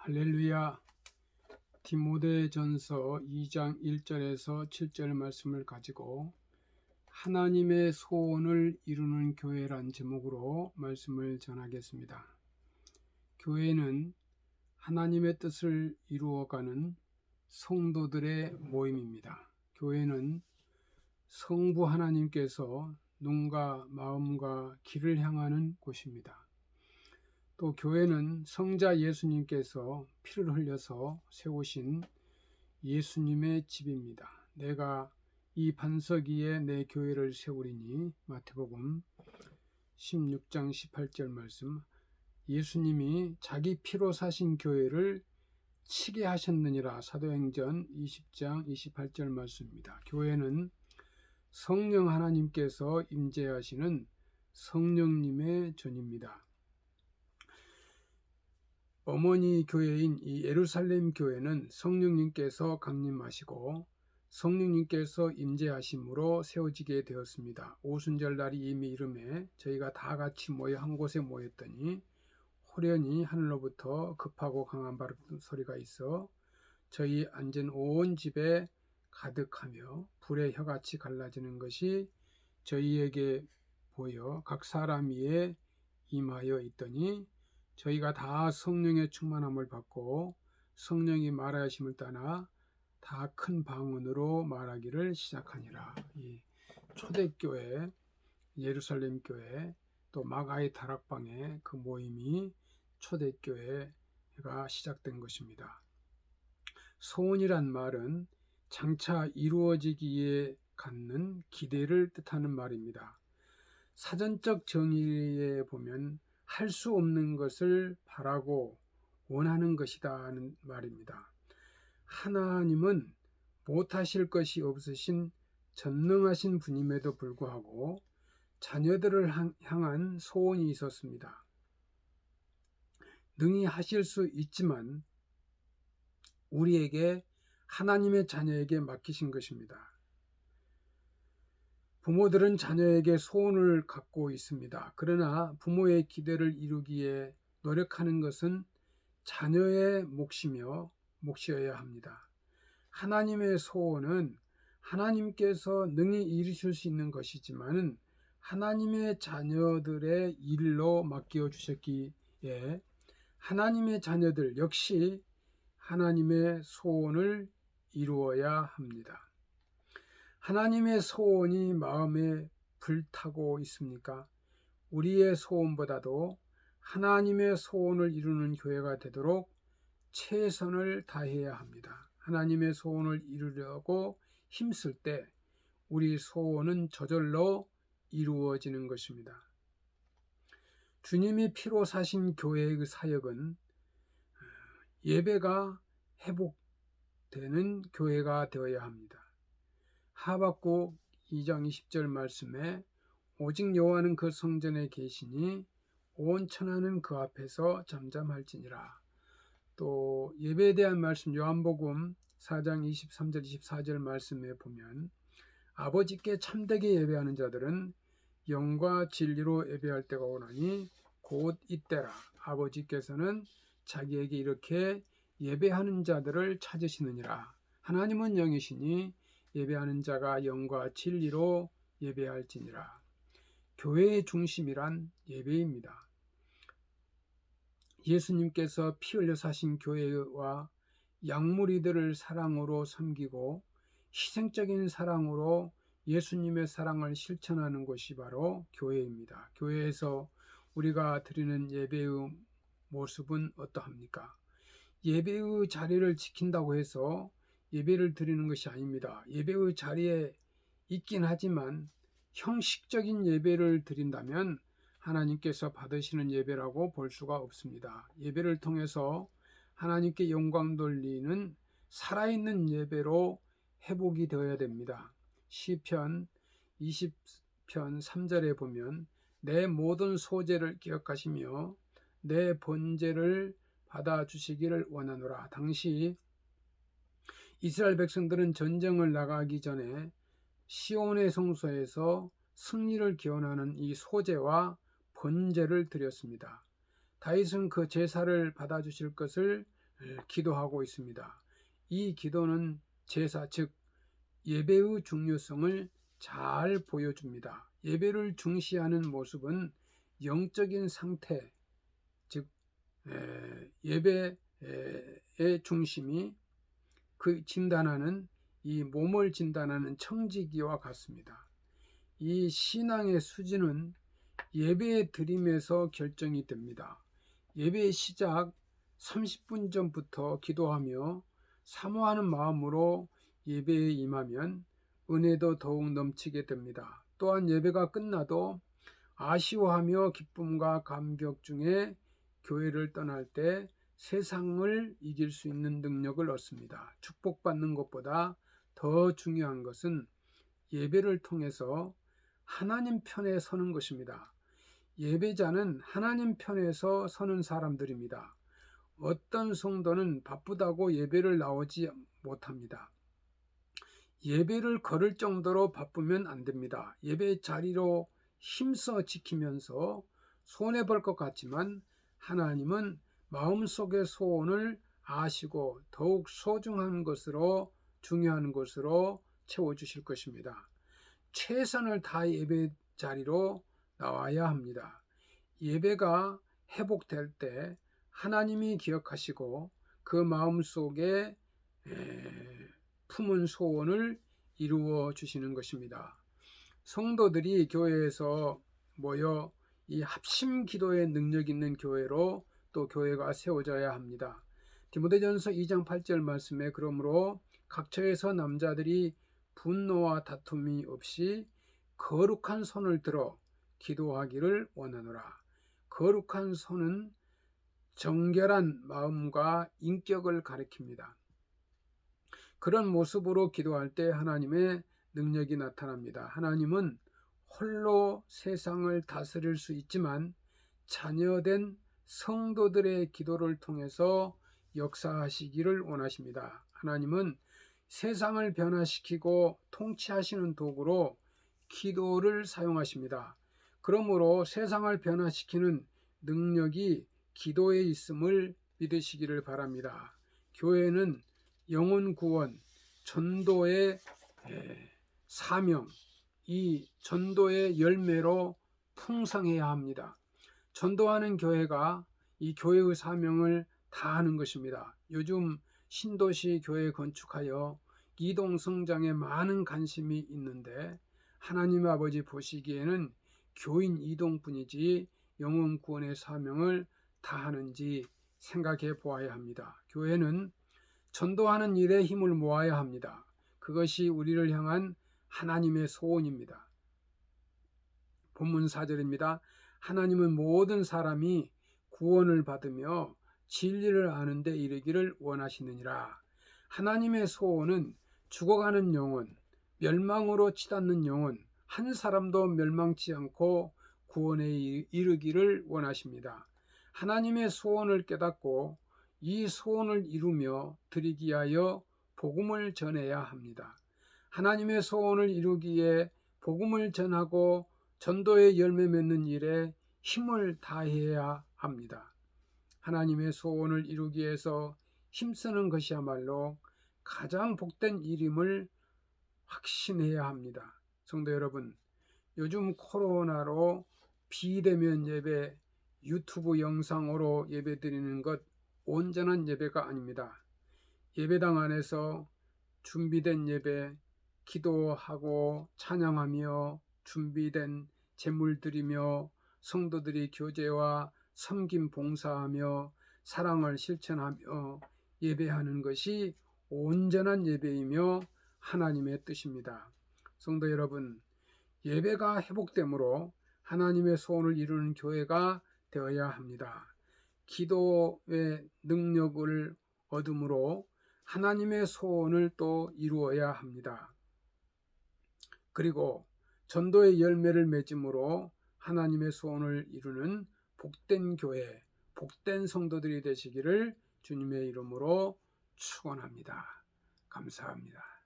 할렐루야. 디모데전서 2장 1절에서 7절 말씀을 가지고 하나님의 소원을 이루는 교회란 제목으로 말씀을 전하겠습니다. 교회는 하나님의 뜻을 이루어가는 성도들의 모임입니다. 교회는 성부 하나님께서 눈과 마음과 길을 향하는 곳입니다. 또 교회는 성자 예수님께서 피를 흘려서 세우신 예수님의 집입니다. 내가 이 반석 위에 내 교회를 세우리니, 마태복음 16장 18절 말씀. 예수님이 자기 피로 사신 교회를 치게 하셨느니라. 사도행전 20장 28절 말씀입니다. 교회는 성령 하나님께서 임재하시는 성령님의 전입니다. 어머니 교회인 이 예루살렘 교회는 성령님께서 강림하시고 성령님께서 임재하심으로 세워지게 되었습니다. 오순절날이 이미 이름에 저희가 다 같이 모여 한 곳에 모였더니 호련히 하늘로부터 급하고 강한 바람 소리가 있어 저희 앉은 온 집에 가득하며 불의 혀같이 갈라지는 것이 저희에게 보여 각 사람 위에 임하여 있더니 저희가 다 성령의 충만함을 받고 성령이 말하심을 따라 다 큰 방언으로 말하기를 시작하니라. 이 초대교회, 예루살렘 교회, 또 마가의 다락방의 그 모임이 초대교회가 시작된 것입니다. 소원이란 말은 장차 이루어지기에 갖는 기대를 뜻하는 말입니다. 사전적 정의에 보면 할 수 없는 것을 바라고 원하는 것이다 하는 말입니다. 하나님은 못하실 것이 없으신 전능하신 분임에도 불구하고 자녀들을 향한 소원이 있었습니다. 능히 하실 수 있지만 우리에게 하나님의 자녀에게 맡기신 것입니다. 부모들은 자녀에게 소원을 갖고 있습니다. 그러나 부모의 기대를 이루기에 노력하는 것은 자녀의 몫이어야 합니다. 하나님의 소원은 하나님께서 능히 이루실 수 있는 것이지만 하나님의 자녀들의 일로 맡겨 주셨기에 하나님의 자녀들 역시 하나님의 소원을 이루어야 합니다. 하나님의 소원이 마음에 불타고 있습니까? 우리의 소원보다도 하나님의 소원을 이루는 교회가 되도록 최선을 다해야 합니다. 하나님의 소원을 이루려고 힘쓸 때 우리 소원은 저절로 이루어지는 것입니다. 주님이 피로 사신 교회의 사역은 예배가 회복되는 교회가 되어야 합니다. 하박국 2장 20절 말씀에 오직 여호와는 그 성전에 계시니 온 천하는 그 앞에서 잠잠할지니라. 또 예배에 대한 말씀 요한복음 4장 23절 24절 말씀에 보면 아버지께 참되게 예배하는 자들은 영과 진리로 예배할 때가 오나니 곧 이때라. 아버지께서는 자기에게 이렇게 예배하는 자들을 찾으시느니라. 하나님은 영이시니 예배하는 자가 영과 진리로 예배할지니라. 교회의 중심이란 예배입니다. 예수님께서 피 흘려 사신 교회와 양무리들을 사랑으로 섬기고 희생적인 사랑으로 예수님의 사랑을 실천하는 것이 바로 교회입니다. 교회에서 우리가 드리는 예배의 모습은 어떠합니까? 예배의 자리를 지킨다고 해서 예배를 드리는 것이 아닙니다. 예배의 자리에 있긴 하지만 형식적인 예배를 드린다면 하나님께서 받으시는 예배라고 볼 수가 없습니다. 예배를 통해서 하나님께 영광 돌리는 살아있는 예배로 회복이 되어야 됩니다. 시편 20편 3절에 보면 내 모든 소재를 기억하시며 내 번제를 받아주시기를 원하노라. 당시 이스라엘 백성들은 전쟁을 나가기 전에 시온의 성소에서 승리를 기원하는 이 소제와 번제를 드렸습니다. 다윗은 그 제사를 받아주실 것을 기도하고 있습니다. 이 기도는 제사, 즉 예배의 중요성을 잘 보여줍니다. 예배를 중시하는 모습은 영적인 상태, 즉 예배의 중심이 그 진단하는 이 몸을 진단하는 청지기와 같습니다. 이 신앙의 수준은 예배 드림에서 결정이 됩니다. 예배의 시작 30분 전부터 기도하며 사모하는 마음으로 예배에 임하면 은혜도 더욱 넘치게 됩니다. 또한 예배가 끝나도 아쉬워하며 기쁨과 감격 중에 교회를 떠날 때 세상을 이길 수 있는 능력을 얻습니다. 축복받는 것보다 더 중요한 것은 예배를 통해서 하나님 편에 서는 것입니다. 예배자는 하나님 편에서 서는 사람들입니다. 어떤 성도는 바쁘다고 예배를 나오지 못합니다. 예배를 거를 정도로 바쁘면 안 됩니다. 예배 자리로 힘써 지키면서 손해볼 것 같지만 하나님은 마음속의 소원을 아시고 더욱 소중한 것으로 중요한 것으로 채워주실 것입니다. 최선을 다해 예배 자리로 나와야 합니다. 예배가 회복될 때 하나님이 기억하시고 그 마음속에 품은 소원을 이루어 주시는 것입니다. 성도들이 교회에서 모여 이 합심 기도의 능력 있는 교회로 또 교회가 세워져야 합니다. 디모데전서 2장 8절 말씀에 그러므로 각처에서 남자들이 분노와 다툼이 없이 거룩한 손을 들어 기도하기를 원하노라. 거룩한 손은 정결한 마음과 인격을 가리킵니다. 그런 모습으로 기도할 때 하나님의 능력이 나타납니다. 하나님은 홀로 세상을 다스릴 수 있지만 자녀된 성도들의 기도를 통해서 역사하시기를 원하십니다. 하나님은 세상을 변화시키고 통치하시는 도구로 기도를 사용하십니다. 그러므로 세상을 변화시키는 능력이 기도에 있음을 믿으시기를 바랍니다. 교회는 영혼 구원, 전도의 사명, 이 전도의 열매로 풍성해야 합니다. 전도하는 교회가 이 교회의 사명을 다하는 것입니다. 요즘 신도시 교회 건축하여 이동 성장에 많은 관심이 있는데 하나님 아버지 보시기에는 교인 이동뿐이지 영혼 구원의 사명을 다하는지 생각해 보아야 합니다. 교회는 전도하는 일에 힘을 모아야 합니다. 그것이 우리를 향한 하나님의 소원입니다. 본문 4절입니다. 하나님은 모든 사람이 구원을 받으며 진리를 아는 데 이르기를 원하시느니라. 하나님의 소원은 죽어가는 영혼, 멸망으로 치닫는 영혼, 한 사람도 멸망치 않고 구원에 이르기를 원하십니다. 하나님의 소원을 깨닫고 이 소원을 이루며 드리기 위하여 복음을 전해야 합니다. 하나님의 소원을 이루기에 복음을 전하고 전도의 열매 맺는 일에 힘을 다해야 합니다. 하나님의 소원을 이루기 위해서 힘쓰는 것이야말로 가장 복된 일임을 확신해야 합니다. 성도 여러분, 요즘 코로나로 비대면 예배, 유튜브 영상으로 예배 드리는 것 온전한 예배가 아닙니다. 예배당 안에서 준비된 예배, 기도하고 찬양하며 준비된 제물 드리며 성도들이 교제와 섬김 봉사하며 사랑을 실천하며 예배하는 것이 온전한 예배이며 하나님의 뜻입니다. 성도 여러분, 예배가 회복되므로 하나님의 소원을 이루는 교회가 되어야 합니다. 기도의 능력을 얻음으로 하나님의 소원을 또 이루어야 합니다. 그리고 전도의 열매를 맺음으로 하나님의 소원을 이루는 복된 교회, 복된 성도들이 되시기를 주님의 이름으로 축원합니다. 감사합니다.